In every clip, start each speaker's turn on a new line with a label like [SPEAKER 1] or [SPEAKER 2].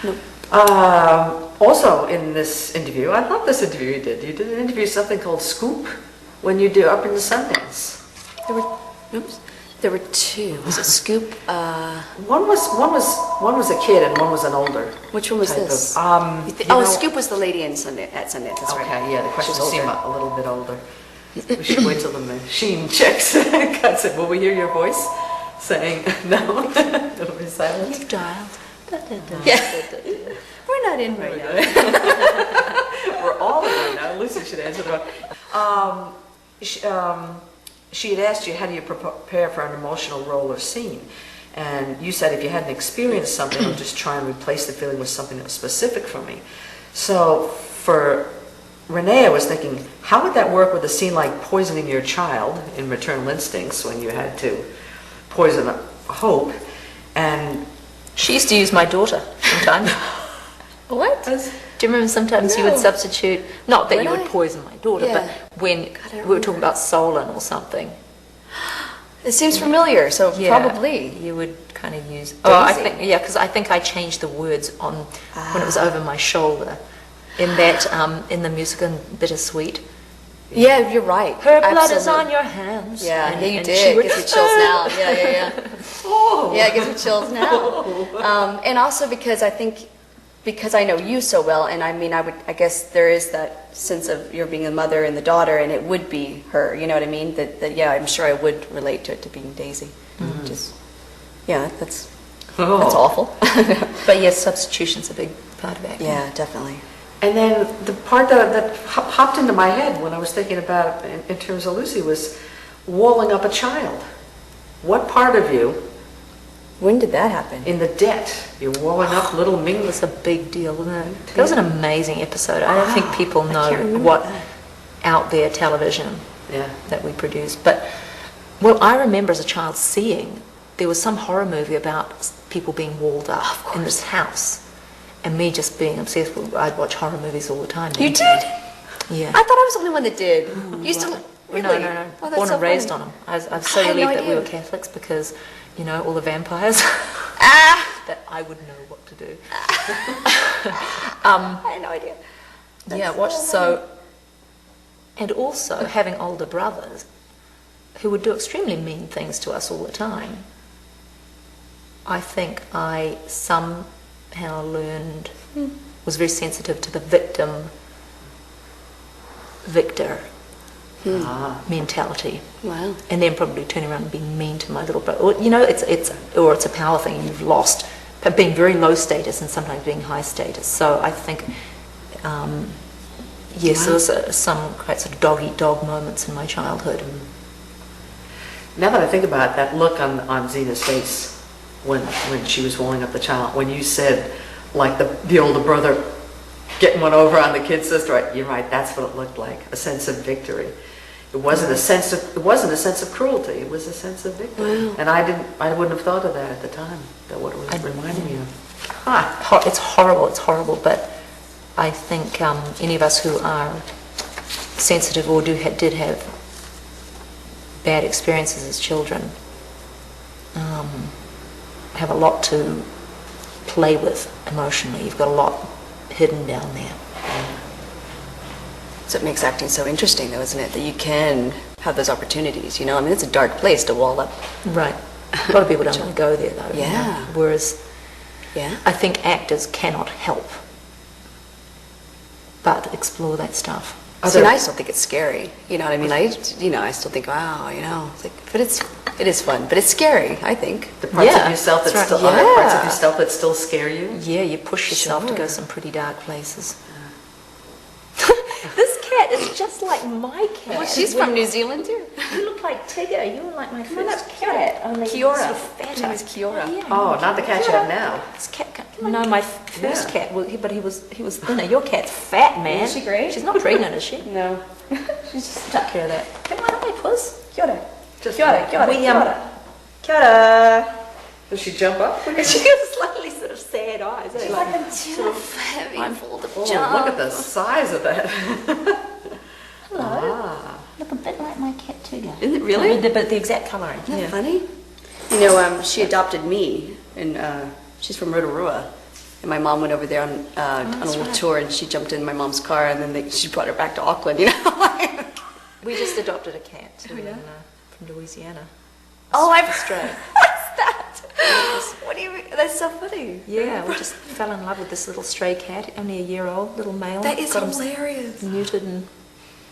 [SPEAKER 1] No.
[SPEAKER 2] Also in this interview, I love this interview you did. You did an interview, something called Scoop, when you do Up in the Sundance.
[SPEAKER 1] There were two. Was it Scoop?
[SPEAKER 2] One was a kid and one was an older.
[SPEAKER 1] Which one was this? Scoop was the lady at Sundance. That's right.
[SPEAKER 2] Okay, yeah, the questions seem a little bit older. We should wait till the machine checks cuts it. Will we hear your voice saying no? It'll be silent.
[SPEAKER 1] You dialed. Yeah. We're not in right now.
[SPEAKER 2] We're all in right now. Lucy should answer the phone. She had asked you, how do you prepare for an emotional role or scene? And you said, if you hadn't experienced something, I'll just try and replace the feeling with something that was specific for me. So for Renee, I was thinking, how would that work with a scene like poisoning your child in Maternal Instincts, when you had to poison Hope? And
[SPEAKER 3] she used to use my daughter sometimes.
[SPEAKER 1] What?
[SPEAKER 3] Do you remember sometimes you would substitute, not that you would poison my daughter, but when we were talking about Solon or something.
[SPEAKER 1] It seems familiar, so probably.
[SPEAKER 3] You would kind of use... because I think I changed the words on when it was over my shoulder. In that, in the musical Bittersweet.
[SPEAKER 1] Yeah, you're right.
[SPEAKER 3] Her blood is on your hands.
[SPEAKER 1] Yeah, you did. It gives me chills now. Yeah.
[SPEAKER 2] Oh.
[SPEAKER 1] Yeah, it gives me chills now. And also because I know you so well, and I guess there is that sense of you're being a mother and the daughter, and it would be her. You know what I mean? That I'm sure I would relate to it, to being Daisy. That's awful.
[SPEAKER 3] But yes, substitution's a big part of acting.
[SPEAKER 1] Yeah, definitely.
[SPEAKER 2] And then the part that popped into my head when I was thinking about it in terms of Lucy was walling up a child. What part of you?
[SPEAKER 1] When did that happen?
[SPEAKER 2] In the debt. You're walling up little Ming.
[SPEAKER 3] It was a big deal, wasn't it? That was an amazing episode. I don't think people know what out there television that we produced. But, I remember as a child seeing, there was some horror movie about people being walled up in this house. And me just being obsessed with, I'd watch horror movies all the time.
[SPEAKER 1] You did?
[SPEAKER 3] Yeah.
[SPEAKER 1] I thought I was the only one that did. You used to... Really?
[SPEAKER 3] No.
[SPEAKER 1] Oh,
[SPEAKER 3] Born and raised on them. I was so relieved that we were Catholics because, all the vampires. That I would know what to do.
[SPEAKER 1] I had no idea.
[SPEAKER 3] And also having older brothers who would do extremely mean things to us all the time. I think I learned, was very sensitive to the victor mentality.
[SPEAKER 1] Wow.
[SPEAKER 3] And then probably turning around and being mean to my little brother. It's a power thing you've lost, but being very low status and sometimes being high status. So I think, there was some quite sort of dog-eat-dog moments in my childhood.
[SPEAKER 2] Now that I think about it, that look on Zena's face when she was walling up the child, when you said, like the older brother getting one over on the kid sister, you're right, that's what it looked like, a sense of victory. It wasn't a sense of cruelty, it was a sense of victory. Wow. And I wouldn't have thought of that at the time, that what it was reminding me of.
[SPEAKER 3] It's horrible, but I think any of us who are sensitive or did have bad experiences as children have a lot to play with emotionally. You've got a lot hidden down there.
[SPEAKER 1] So it makes acting so interesting, though, isn't it? That you can have those opportunities, it's a dark place to wall up.
[SPEAKER 3] Right. A lot of people don't want to go there, though.
[SPEAKER 1] Yeah.
[SPEAKER 3] Whereas I think actors cannot help but explore that stuff.
[SPEAKER 1] And I still think it's scary. You know what I mean? I still think, wow, it's like, but it is fun, but it's scary, I think.
[SPEAKER 2] The parts of yourself that still scare you?
[SPEAKER 3] Yeah, you push yourself to go some pretty dark places. This cat is just like my cat.
[SPEAKER 1] Well, she's from New Zealand, too.
[SPEAKER 3] You look like Tigger. You were like my first cat. Only
[SPEAKER 1] Kiora.
[SPEAKER 3] Sort of fatter.
[SPEAKER 1] Her name is Kiora.
[SPEAKER 2] Oh, not the cat you have now.
[SPEAKER 3] This cat, no, my first cat, but he was thinner. Your cat's fat, man.
[SPEAKER 1] Is she great?
[SPEAKER 3] She's not pregnant, is she?
[SPEAKER 1] No.
[SPEAKER 3] She's just took care of that. Come on, hi, puss.
[SPEAKER 1] Kia ora.
[SPEAKER 3] Kia ora.
[SPEAKER 2] Does she jump up?
[SPEAKER 3] She has slightly sort of sad eyes.
[SPEAKER 1] She's like a giraffe having fold of jump.
[SPEAKER 2] Look at the size of that.
[SPEAKER 3] Hello. Look a bit like my cat too.
[SPEAKER 1] Isn't it really?
[SPEAKER 3] But the exact colouring.
[SPEAKER 1] Isn't that funny? She adopted me, and she's from Rotorua. and my mom went over there on a little tour, and she jumped in my mom's car, and then she brought her back to Auckland, you know?
[SPEAKER 3] We just adopted a cat too, from Louisiana.
[SPEAKER 1] Oh, I've
[SPEAKER 3] stray.
[SPEAKER 1] What's that? What do you mean? That's so funny.
[SPEAKER 3] Yeah, we just fell in love with this little stray cat, only a year old, little male.
[SPEAKER 1] That is
[SPEAKER 3] Got him
[SPEAKER 1] hilarious.
[SPEAKER 3] Neutered and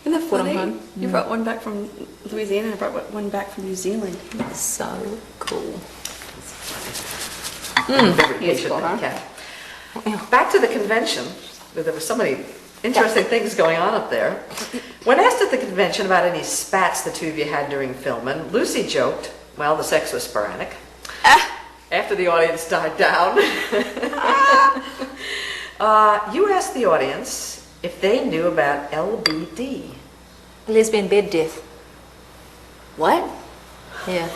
[SPEAKER 1] Isn't that
[SPEAKER 3] brought him
[SPEAKER 1] funny?
[SPEAKER 3] home.
[SPEAKER 1] You brought one back from Louisiana, I brought one back from New Zealand.
[SPEAKER 3] It's so cool.
[SPEAKER 2] Very
[SPEAKER 1] He is
[SPEAKER 2] patient
[SPEAKER 1] cool, huh?
[SPEAKER 2] cat. Back to the convention, where there were so many interesting things going on up there. When asked at the convention about any spats the two of you had during filming, Lucy joked, well, the sex was sporadic. After the audience died down, you asked the audience if they knew about LBD.
[SPEAKER 3] Lesbian bed death.
[SPEAKER 1] What?
[SPEAKER 3] Yeah.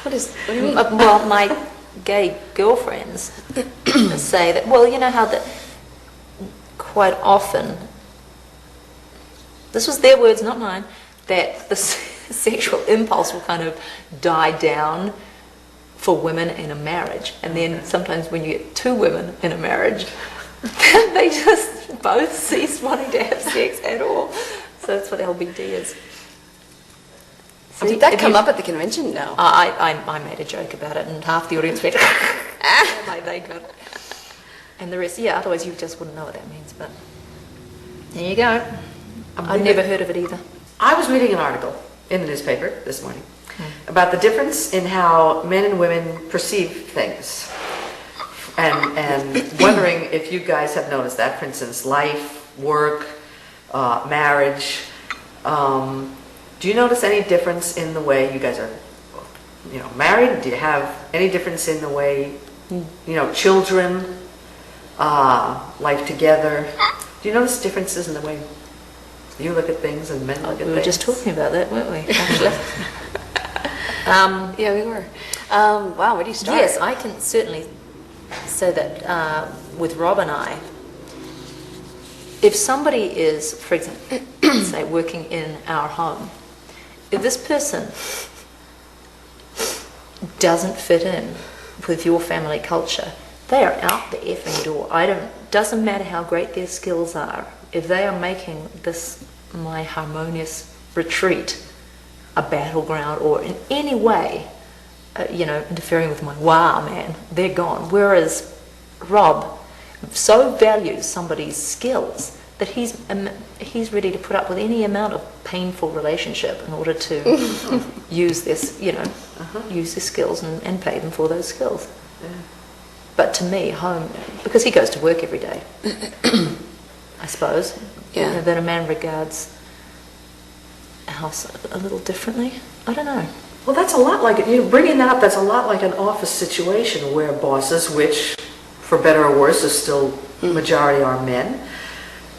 [SPEAKER 1] What do you mean?
[SPEAKER 3] Well, my gay girlfriends say that, well, you know how that quite often, this was their words, not mine, that the sexual impulse will kind of die down for women in a marriage. And then sometimes when you get two women in a marriage, they just both cease wanting to have sex at all. So that's what LBD is.
[SPEAKER 1] Did that come up at the convention? No.
[SPEAKER 3] I made a joke about it, and half the audience went, like they got it. And the rest, yeah, otherwise you just wouldn't know what that means. But there you go. I'd never heard of it either.
[SPEAKER 2] I was reading an article in the newspaper this morning about the difference in how men and women perceive things. And wondering if you guys have noticed that, for instance, life, work, marriage. Do you notice any difference in the way you guys are, married? Do you have any difference in the way, children, life together? Do you notice differences in the way you look at things and men look at things?
[SPEAKER 3] We were just talking about that, weren't we? Actually.
[SPEAKER 1] Yeah, we were. Wow, where do you start?
[SPEAKER 3] Yes, I can certainly say that with Rob and I, if somebody is, for example, say working in our home, if this person doesn't fit in with your family culture, they are out the effing door. Doesn't matter how great their skills are, if they are making this, my harmonious retreat, a battleground, or in any way, interfering with my wow, man, they're gone. Whereas Rob so values somebody's skills that he's ready to put up with any amount of painful relationship in order to use this, use his skills and pay them for those skills.
[SPEAKER 2] Yeah.
[SPEAKER 3] But to me, home, because he goes to work every day, I suppose,
[SPEAKER 1] Yeah.
[SPEAKER 3] that a man regards a house a little differently. I don't know.
[SPEAKER 2] Well, that's a lot like, bringing that up, that's a lot like an office situation where bosses, which, for better or worse, is still majority are men,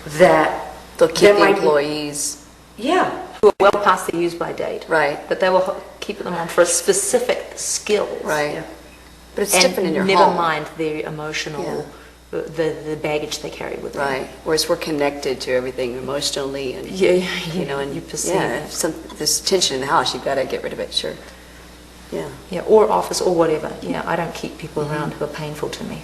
[SPEAKER 2] that
[SPEAKER 1] They'll keep the employees.
[SPEAKER 2] Yeah.
[SPEAKER 3] Who are well past the use-by date.
[SPEAKER 1] Right.
[SPEAKER 3] But they will keep them on for a specific skill.
[SPEAKER 1] Right.
[SPEAKER 2] Yeah.
[SPEAKER 1] But it's
[SPEAKER 3] And
[SPEAKER 1] different in your
[SPEAKER 3] never
[SPEAKER 1] home.
[SPEAKER 3] mind their emotional, the baggage they carry with them.
[SPEAKER 1] Right. Whereas we're connected to everything emotionally and, and
[SPEAKER 3] you perceive.
[SPEAKER 1] Yeah, if there's tension in the house, you've got to get rid of it, sure. Yeah.
[SPEAKER 3] Yeah, or office or whatever. Yeah, I don't keep people around who are painful to me.